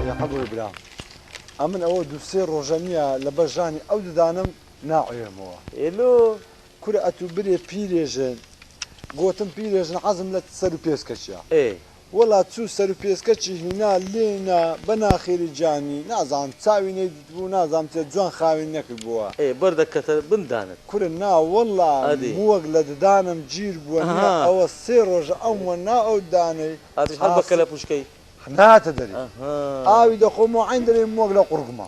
يا حبوي برا ئەمن ئەوە دووسێ ڕۆژەنیە لە بەژانی ئەو ددانم ناعێمەوە ئێلۆ کورە ئەتوو برێ پیرێژن گۆتم پیرێژن حەزم لە سەر و پێسکەچیە وەڵا چوو سەر و پێسکەچی هینا لێنە بەناخێری جانی نازانم چاوی نەیدیت بوو نازانم تێ جوان خاوین نەکرد بووە بەردەکەتە بندانت کورە نا وەڵا مووەک لە ددانم گیر بووە ئەوە سێ ڕۆژە ئەومە نا ئەو دانەی هەر بەکە لە پوشکەی ناتە دەری ئاوی دەخۆمەوە عین دەرێ مووەک لە قورگمە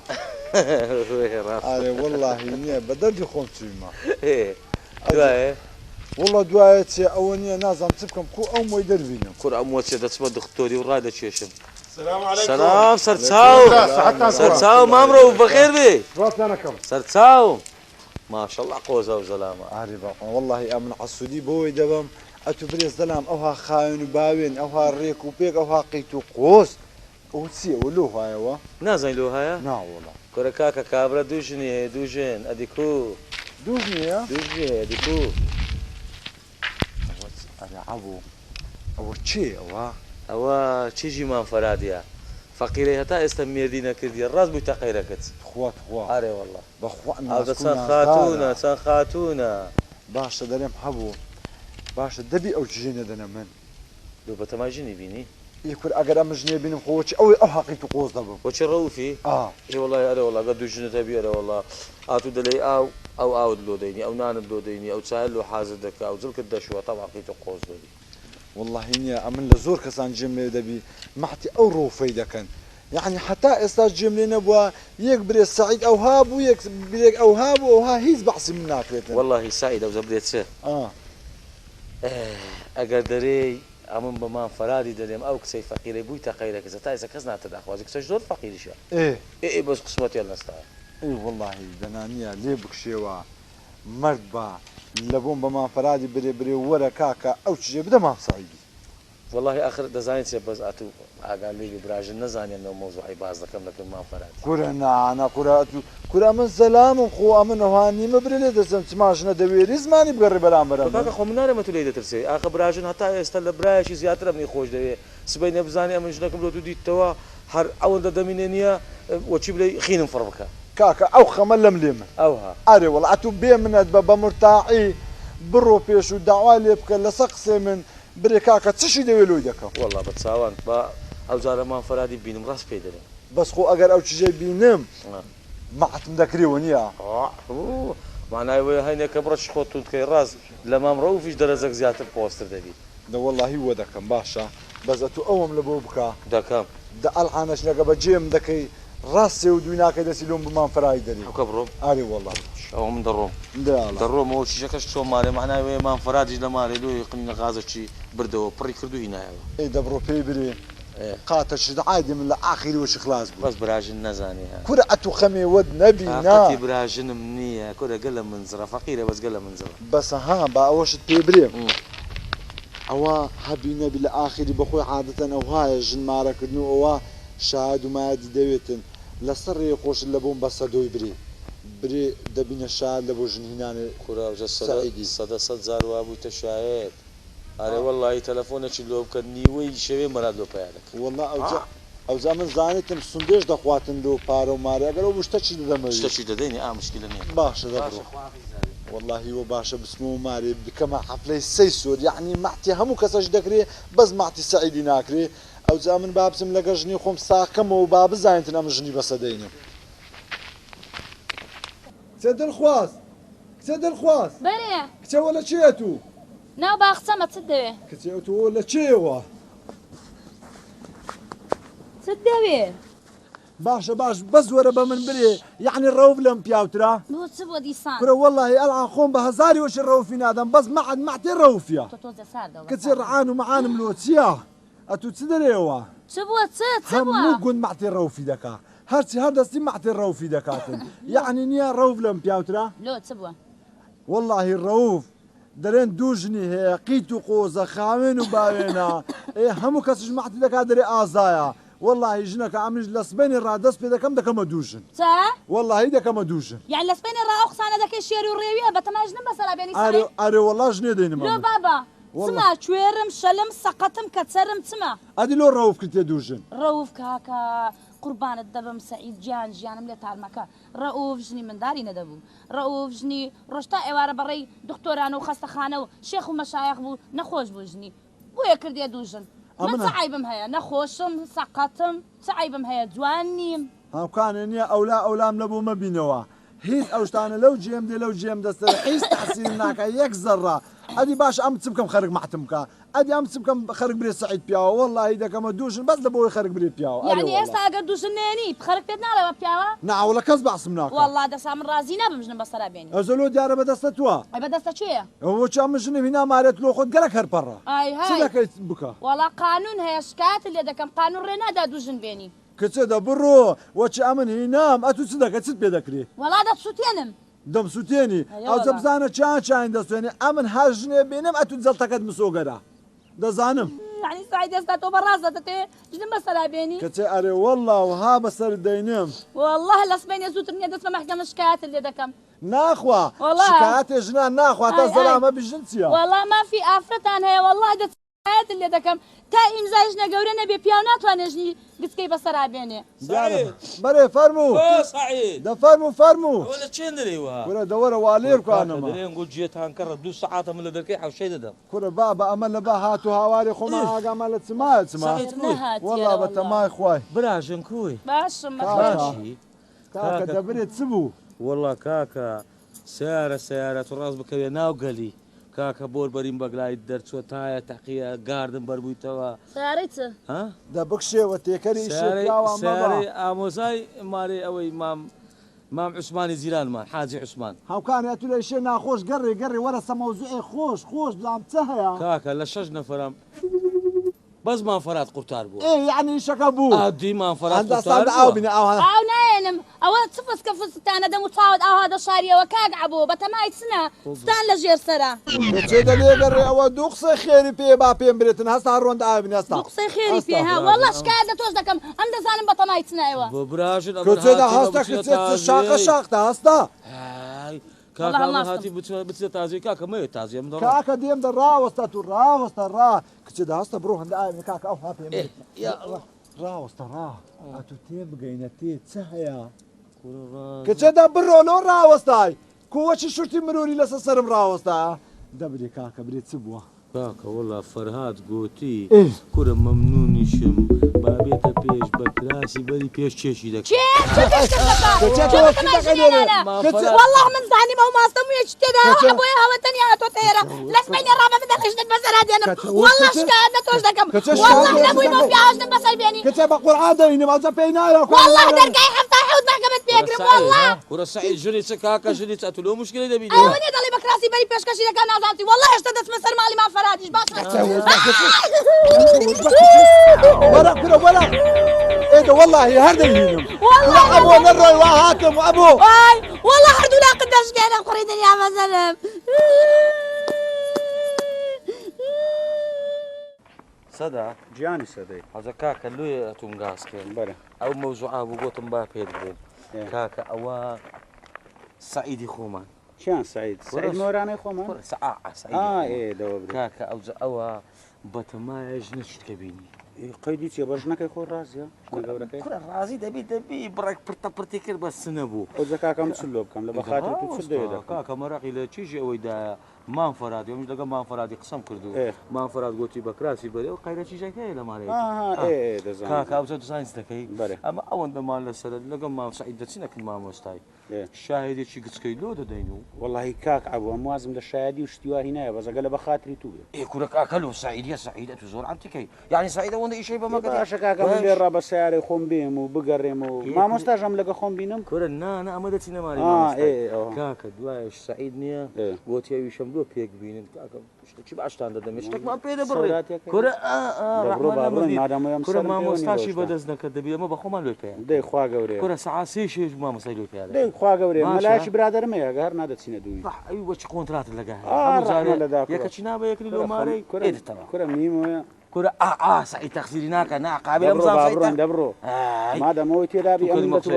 ئارێ وەڵاهی نییە بە دەردی خۆم چوویمە دوایە وڵە دوایە چێ ئەوە نییە نازانم چ بکەم کو ئەو مۆی دەربینم کوڕ ئەمۆ چێ دەچمە دکتۆری و ڕادەکێشم سلام سەرچاو سەرچاو مامرۆ بەخێر بێ سەرچاو ماشەڵڵا قۆزە و زەلامە ئاری باقۆ وەڵاهی ئەمن عەسوودی بۆی دەبم ئەتو برێز دەلام ئەوها خاوێن و باوێن ئەوها ڕێک و پێک ئەوها قەیت و قۆز ئەو چییە ئەو لۆ هایەوە نازانی لۆ هەیە ناوەڵا کورە کاکە کابرا دووژنی هەیە دووژێن ئەدیکو دووژ نییە دووژێ ئەدیکو ئەرە عەبوو ئەوە چێ ئەوە چیژی مامفەرادیە فەقیرەی هەتا ئێستا مێردی نەکردیە ڕاست بووی تەقەیرەکەت خوات خوا ئارێ وەڵڵا بەخوا چەند خاتوونە چەند خاتوونە باشە دەرێم هەبوو باشە دەبی ئەو ژینە دەنە من دو بەتەمای ژنی بینی ئیکور ئەگەر ئەمە ژنێ بینم خۆچی ئەوەی ئەو حەقیت و قۆز دەبم بۆچی ڕەوفی وڵای ئەرە وڵا گە دوو ژنت هەبی ئەرە وڵا ئاتوو دەلێی ئەو ئاوت لۆ دەینی ئەو نانت لۆ دەینی ئەو چای لۆ حازر دەکا ئەو جڵکت دەشوە تەوا حەقیت و قۆز دەبی والله نییە ئەمن لە زۆر کەسان جێم لێ دەبی مەحتی ئەو ڕۆفەی دەکەن یعنی حتا ئێستا جێم لێ نەبووە یەک برێ سەعید ئەوها بوو یەک برێک ئەوها بوو ئەوها هیچ بەعسی من ناکرێتن واللهی سعید ئەوزە برێت چێ ئەگەر دەرێی ئەمن بەمان فەرادی دەرێم ئەو کچەی فەقیرەی بووی تەقەیرەکە تا ئێستا کەس ناتە داخوازی کچەش زۆر فەقیریشە بەس قسمەتیان نەستایە واللهی دەنانیە لێ بکشێوە مرد بە لە بۆم بەمان فەرادی برێ برێ وەرە کاکە ئەو چیژێ بدە مام سەعیدی والله آخر دەزانێت چێ بەس ئەتو ئاگان لێوی براژن نەزانێنەوە مۆزوعی باز دەکەم لەکەم مام فەرادی کورە نانا کورە من زەلامم خۆ ئەمن ئەوانیمە برێ لێ دەچم چماشنە دەوێری زمانی بگەڕێ بەرامبەرم کاکە خۆ من نارێمە تو لێ دەترسێ ئاخە براژن هەتا ئێستا لە برایەکی زیاترە منی خۆش دەوێ سبەی نەبزانێ ئەمن ژنەکەم لۆ تو دیتەوە هەر ئەوەندە دەمینێ نییە وەچی بڵێ خینم فڕ بکە کاکە ئەو خەمە لەم لێمە ئەوها ئارێ وەڵ ئەتوو بێ منەت بە مرتاعی بڕۆ پێش و داوای لێ بکە لەسەر قسێ من برێ کاکە چشی دەوێ لۆی دەکەم وەڵا بە چاوان بە ئەو جارە مام فەرادی بینم ڕاست پێ دەرێ بەس خۆ ئەگەر ئەو چیژەی بینم مەحتم دەکرێەوە نییە مانای وێ هەینێکە بڕەش خۆتون بکەی ڕاست لە مام ڕەوفیش دەرەزەک زیاتر پۆستر دەبی دەوەڵاهی وە دەکەم باشە بەس ئەتوو ئەوم لە بۆ بکە دەکەم دە ئەڵحانەشنەکە بە جێم دەکەی ڕاستێ و دوی ناکەی دەسی لۆم بمان فەرای دەری ئەوکە بڕۆم ئاری وەڵا ئەوە من دەڕۆم دەڕۆمەوە شیشەکەش چۆ مارێ معنای وێ مام فەرادیش لە مارێ لۆی قنی غازەکی بردەوە پڕی کردو هینایەوە ئەی دەبڕۆ پێی برێ قاتە شت عادی من لە ئاخری وەشی خلاص بوو بەس براژن نەزانێ کورە ئەتوو خەمێ وەد نەبینا براژنم نییە کورە گەل لە منزڕە فەقیرە بەس گەل لە منزڕە بەس ها با ئەوەشت پێ برێ ئەوە هەبی نەبی لە ئاخری بەخۆی عادەتەن ئەو هایە ژنمارەکردن و ئەوە شاهد و مایەتی دەوێتن لەسەر ڕێ خۆشت لە بۆم بە سەدۆی برێ دەبینە شاد لە بۆ ژنهینانێ کوراوجە سەدە جار وا بوویتە شایەت ئارێ وەڵڵاهی تەلەفۆنێکی لۆ بکە نیوەی شەوێ مەراد لۆ پیا دەکەن وەڵڵا ئەوجا من زانێتم سندێش دەخواتن لۆ پارە و مارە ئەگەر ئەو شتەچی دەدەمەوێت شتەچی دەدەینی مشکلە نییە باشە دەبڕۆ واللهی وە باشە بسمە و مارێ بکەمە حەفلەی سەی سۆر یعنی مەحتی هەموو کەسەش دەکرێ بەس مەحتی سەعیدی ناکرێ ئەوجا من بابچم لەگە ژنی خۆم ساکەمەوە با بزانێتن ئەم ژنی بەسەدەینم کچە دڵخواز کچە دڵخواز بەرێ کچەوە لە چێت و ناو باخچەمە چت دەوێ کچێتەوە لە چێوە چت دەوێ باشە باش بە زۆرە بە من برێ یعنی ڕەوف لەم پیاوترا بۆ چ بۆ دیسان کورە وەڵڵاهی ئەڵان خۆم بە هەزاری وەشی ڕەوفی نادەم بەس مەحتێ ڕەوفیە کچی ڕعان و مەعانم لۆ چییە ئەتوو چ دەرێەوە چ بووە چ هەموو گوند مەحتێ ڕەوفی دەکا هەرچی هەر دەستی مەحتێ ڕەوفی دەکاتن یعنی نییە ڕەوف لەم پیاوترا لۆ چ بووە وەڵڵاهی ڕەوف دەرێن دوو ژنی هەیە قیت و قۆزە خاوێن و باوێنە هەموو کەسش مەحتی دەکات دەرێ ئازایە والله ژنەکە ئەمش لە سبەینی ڕادەست پێ دەکەم دەکەمە دووژن واللهی دەکەمە دووژن یان لە سبەینی ڕا ئەو قسانە دەکەی شێری و ڕێویە بە تەماژنم بەسەرا بێنی ئارێ وەڵا ژنێ دەینم لۆ بابا چما کوێرم شەلم سەقەتم کەچەرم چما ئەدی لۆ ڕەوف کردێ دووژن ڕەوف کاکە قوربانت دەبم سعید گیان ژیانم لێ تارمەکە ڕەئوف ژنی منداری نەدەبوو ڕەئوف ژنی ڕۆشتا ئێوارە بەڕێی دکتۆران و خەستەخانە و شێخ و مەشایەخ بوو نەخۆش بوو ژنی بۆیە کردێ دوو ژن من چ عیبم هەیە نەخۆشم سەقەتم چ عیبم هەیە جوان نیم هاوکانە نییە ئەولام لەبوو مەبینەوە هیچ ئەو شتانە لەو جێم دێ لەو جێم دەستەر هیچ تەحسین ناکە یەک زەڕە ئەدی باش ئەم چ بکەم خەرک مەحتم بکە ئەدی ئەم چ بکەم خەرک برێت سعید پیاوە وەڵڵاهی دەکەمە دووژن بەس لەبەوەی خەرک برێت پیاوە یعنی ئێستا ئەگەر دووژن نێنی خەرک پێت ناڵێوە پیاوە ناوڵە کەس بەعسم ناکە وەڵڵا دەسا من ڕازی نابم ژنم بەسەرا بێنی ئەزۆلۆ دیارە بەدەستە تووە ئەی بەدەستە چێیە ئەوە چا من ژنم هینا مارێت لۆ خۆت گەرەک هەرپەڕە ئای چ های دەکەیت بکە وەڵا قانون هەیە شکایەت لێ دەکەم قانون ڕێ نادا دووژن بێنی کچە دە بڕۆ وەچی ئەمن هینام ئەتو چ دەکەیت چت پێ دەکرێت وەڵا دەسووتێنم دەمسووتێنی ئەوجە بزانە چیان دەستێنێ ئەمن هەر ژنێ بێنم ئەتو جەڵتەکەت مسۆگەرە دەزانم یعنی سعید ئێستا تۆ بەڕاست دەتێ ژنم بەسەرا بێنی کچێ ئەرێ وەڵڵا وها بەسەر دەینم والله لەسبێنێ زووتر نییە دەست بە مەحکەمە شکایەت لێ دەکەم ناخوا شکایەتێ ژنان ناخوا تا زەلامە بژن چییە والله مافی ئافرەتان هەیە والله دەست لێ دەکەم تا ئیمزای ژنە گەورە نەبێ پیاو ناتوانێت ژنی گچکەی بەسەرا بێنێ بەرێ فەرموو فەرموو ولا چێن دەرێوە کورە دەوەرە وا لێر کوانەمە دەرێن گوت جێتان کەڕە 2 سەعاتە من لە دەرکەی حەوشەی دەدەم کورە با بە ئەمە لە با هات و هاواری خۆمە ئاگامە لە چما وەڵا بە تەمای خوای براژن کوی باشم باشی کاکە دەبرێت چ بوو وەڵا کاکە سیارە تو ڕاست بکەوێ ناو گەلی کاکە بۆر بەریم بەگلای دەرچوە تایە تەقیە گاردن بەربوویتەوە سیارەی چ دەبکشێوە تێکەری سیارەی ئامۆزای مارێ ئەوەی مام عوسمانی زیرانمان حاجی عوسمان هاوکانە تو لە شێ ناخۆش گەڕێ وەرە سەمەوزوعێ خۆش بڵام چه هەیە کاکە لە 6 نەفەرم بەس مافەرات قورتار بوو یعنی شەکە بوو ئادی مافەرات ئاو بینە ئاو ئاو نایێنم ئەوە چ فسکە فستانە دەم و چاوت ئاوا دەشاریەوە کاک عبوو بە تەمای چنە ستان لە ژێر سەرا چێ دەلێ گەڕێ ئەوە دوو قسە خێری پێ با پێم برێتن هەستا ڕۆندا ئاوبینە ئەستا دوو قسەی خێری پێ ها وەڵڵا شکایەت لە تۆش دەکەم ئەم دەزانم بە تەمای چنایەوە بۆ براژن کچێدا هەستا کچێت شاقتا هەستا کاکە هاتی بچێت تازی کاکە مەوێ تازی ئەم کاکە دێم دە ڕاوەستا تو ڕاوەستە ڕا کچێدا هەستە بڕۆ هەندە ئاوێ کاکە ئەو ها پێم ڕاوەستە ڕا ئەتو تێ بگەینە تێ چه هەیە کچێدا بڕۆ لۆ ڕاوەستای کووەچی شورتی مروری لەسەر سرم ڕاوەستا دەبرێ کاکە برێت چ بووە کاکە وەڵا فەرهاد گوتی کورە مەمنونیشم با بێتە پێش بە کراسی بەری پێش چێشی دەکەم والله من زانیم ئەو ماستە مویەکی تێدا بۆیە هەوەتەنیا تۆ تێرە لەسبەینێ ڕابە بدەخشتت بەسەرا دێنم والله شکایەت لە تۆش دەکەم والله نەبووی بۆ پیاژنم بەسەر بێنی کچێ بە قورعان دەینم ئەوجە پێی نایە والله دەرگای هەفتا حەوت محکەمەت پێکرم والله کورە سعید ژنی چ کاکە ژنی چ ئەتو لۆ مشکلی دەبیت ئەوە نیە دەڵی بە کراسی بەری پێشکەشی دەکەم نازانتی والله هێشتا دەچمە سەر ماڵی مافەراتیش باشە وەرە کورە وەرە ئێدە وەڵڵاهی هەر دەینم ئەبۆ نەڕۆی وا هاتم و ئەبۆ والله هەردوو لاقت دەشکێنە قوڕی دنیا بەزەرم سەدا گیانی سەدەی حەزە کاکە لێ ئەتوم گاسکێن بەرە ئەو مەوزوعا بوو گۆتم با پێت بێن کاکە ئەوە سعیدی خۆمان چیان سعید سعید مۆرانەی خۆمان کاکە ئەوە بەتەمایە ژنە شتکە بینی قەیدی چێ بەژنەکەی خۆ ڕازیە گەورەکەی ڕازی دەبی بڕێک پرتە پرتی کرد بە سنە بوو ئەو زەکاکەم چ لۆ بکەم لە بەخاتر تو چ دەوێت کاکە مەراقی لە چیژی ئەوەیدا مانفەرادی ئەوش لەگە مانفەرادی قسەم کردو مانفەراد گوتی بە کراسی بەرێ و قەیرە چیژەکەی لە مارەیە کاکە ئەوجە دوزانیت دەکەی ئەمە ئەوەندەمان لەسەر لەگەڵ مام سعید دەچینەکەن مامۆستای شاهدێکی گچکەی لۆ دەدەین و وەڵڵاهی کاک ئەوە وازم لە شایدی و شتیواری نایە بەزەگە لە بەخاتری تو بێ کورە کاکەل و سعیدە سعیدە تو زۆر ئەمتیکەی یعنی سعیدە ئەوەندە ئیشەی بەمەکە باشە کاکە من لێ ڕا بە سیارەی خۆم بێم و بگەڕێم و مامۆستاژەم لەگە خۆم بینم کورە نانە ئەمە دەچینە ماری کاکە دوایش سعید نییە گۆتیاویشەم لۆ پێک بینن کاکە شتێکی باشتان دەدەم شتێکمان پێ دەبڕێت کورە کورە مامۆستاشی بەدەست نەکرد دەبێت ئەمە بە خۆمان لێ پێیان دەی خوا گەورێ کورە سەعاسی شێژ مامۆستای لێ پێیان دەی خوا گەورێ مەلایەکی برادەرمەیە گەر نادەچینە دووی ئەوی وەچ کۆنتراتت لەگە یەکەچی نابە یەکری لۆ مارەی کورە میمۆیە کورە سعید تەخسیری ناکە ناقابل دەبڕۆ مادەمەوەی تێدابی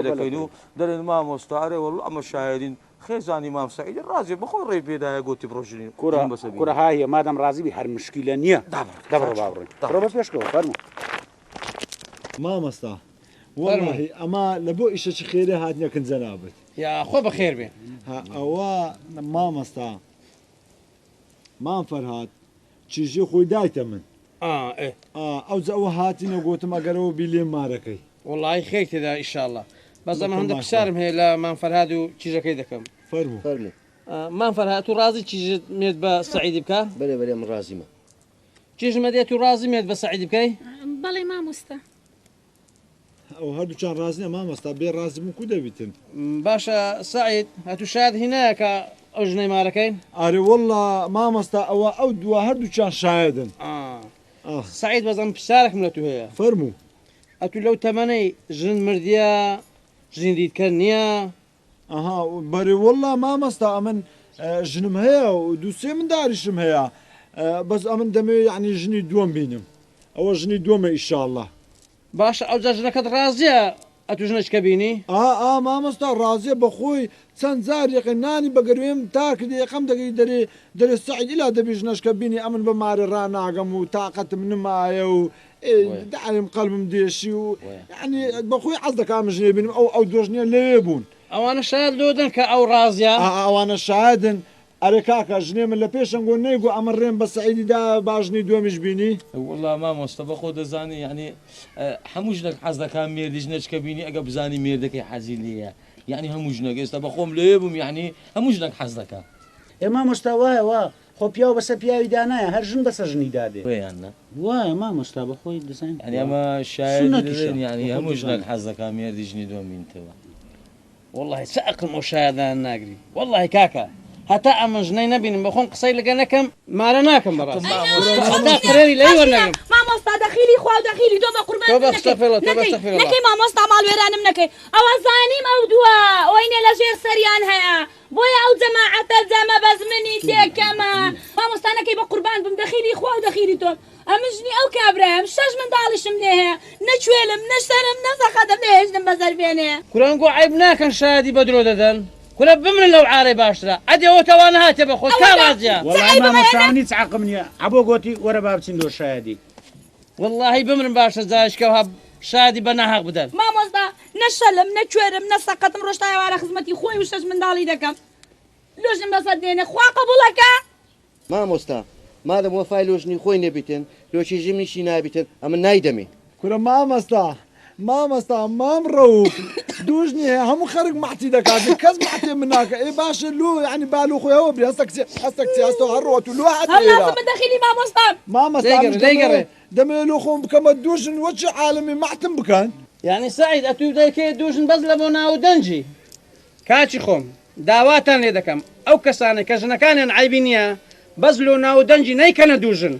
دەکەین و دەرێن مامۆستارێ وەڵڵا ئەمە شایدین خێزانی مام سعید ڕازی بەخۆی ڕێ پێدایە گوتی بڕۆژنین کورە هایە مادەم ڕازیبی هەر مشکیلە نییە دەبڕۆ باڕێن ڕۆ بە پێشکەوە فەرموو مامۆستا والله اما لبو ايش خيري هاتنا كن زنابت يا خو بخير بين ها او ما مستا ما فرهات تشيجي خوي دايته من ايه او زو هاتنا قوت ما قالوا بيلي ماركي والله خير كذا ان شاء الله بس انا عندك بشارم هي لا منفر هادو تشيجا كيدكم فرمو منفر هاتو راضي تشيجي ميد بسعيد بكا بلي من رازمه تشيجي مديتو راضي ميد بسعيد بكاي بەڵێ مامۆستا او هادو كان رازنا ما مستا بين رازي مو كده بيتن باشا سعيد هاتو شاهد هناك اجني ماركين اري والله ما مستا او دوا هادو كان شاهدن سعيد بزن بشارك ملتو هي فرمو هاتو لو تمني جن مرديا جن ديد كرنيا بري والله ما مستا امن جنم هيا ودوسي من داري شم هيا بس امن دمي يعني جني دوم بينم او جني دوم ان شاء الله باشا او جنك رازيه اتو جنش كبيني ما مستا رازيه بخوي سنزار يقناني بقريم تاك دي قم دري السعيد الى دبي جنش كبيني امن بماري رانا قم طاقه من مايو دعم قلب مديشي يعني بخوي عزك ام جني بينم او دوجني ليبون او انا شاهد لودن او رازيه او انا شاهدن أريكاكا جني من لبيش نقول نيجو أمرين بس سعيد دا باجني دومش بيني والله ما مصطفى خود زاني يعني حموجنك حظك كان ميردي جنش كبيني أجاب زاني ميردك يا حزينية يعني هموجنك استبخوم ليبم يعني هموجنك حظك ما مستواه خو پیاو بس پیاوی دانایە هەر ژن بەسە ژنی دادێ ويانا وایە مامۆستا بەخۆی دەزانین يعني أما شاهد يعني هموجنك حظك كان ميردي جني دومين توا والله سأقل مشاهدة ناقري والله كاكا هتا أمن جني نبين بخون قصي لقناكم ما رناكم براس هتا قريري لي ورناكم مامۆستا دەخیلی خوا و دەخیلی تۆ بە قوربان توبة استغفر الله توبة استغفر الله نەکەی مامۆستا ماڵ وێرانم نەکەی ئەوە زانیم ئەو دووە ئەوەینێ لە ژێر سەریان هەیە بۆیە ئەو جەماعەتە جەمە بەس منی تێکەمە مامۆستا نەکەی بە قوربان بم دەخیلی خوا و دەخیلی تۆ ئەمن ژنی ئەو کابرایم 6 منداڵیشم لێ هەیە نەکوێلم نەشەرم نەسەقەدەم لێهێشتم بە زەربێنێ كلانقو عيب ناكن شادي بدرو ددن كل بمن لو عاري باشرة عدي وتوانا هاتي بخو كارازيا والله مامۆستانی تعقمني عبو قوتي ورا بابچین دۆ شایدی والله بمن باشرة زايش كوها شادي بناها بدل مامۆستا نەشەلم نەکوێرم نەسەقەتم ڕۆژتایوارە خزمەتی خۆی و 6 منداڵی دەکەم لۆژم بەسەر دێنێ خوا قبوڵەکە مامۆستا مادەم وەفای لۆژنی خۆی نەبیتن لۆشی ژیمنیشی نابیتن ئەمە نایدەمێ كل ما مستا مام روف دوجني هم خرج معتي دكاتي كز معتي مناك اي باش لو يعني بالو خويا هو بري هسكتي هستو هروت لو حد هلا لازم دخيلي ما مستا دم لو خون كما دوجن وجه عالمي معتم بكان يعني سعيد اتو دايكي دوجن بزلبونا ودنجي كاتشي خوم داواتان لدكم او كساني كجنكان عيبينيا بزلونا ودنجي نيكنا دوجن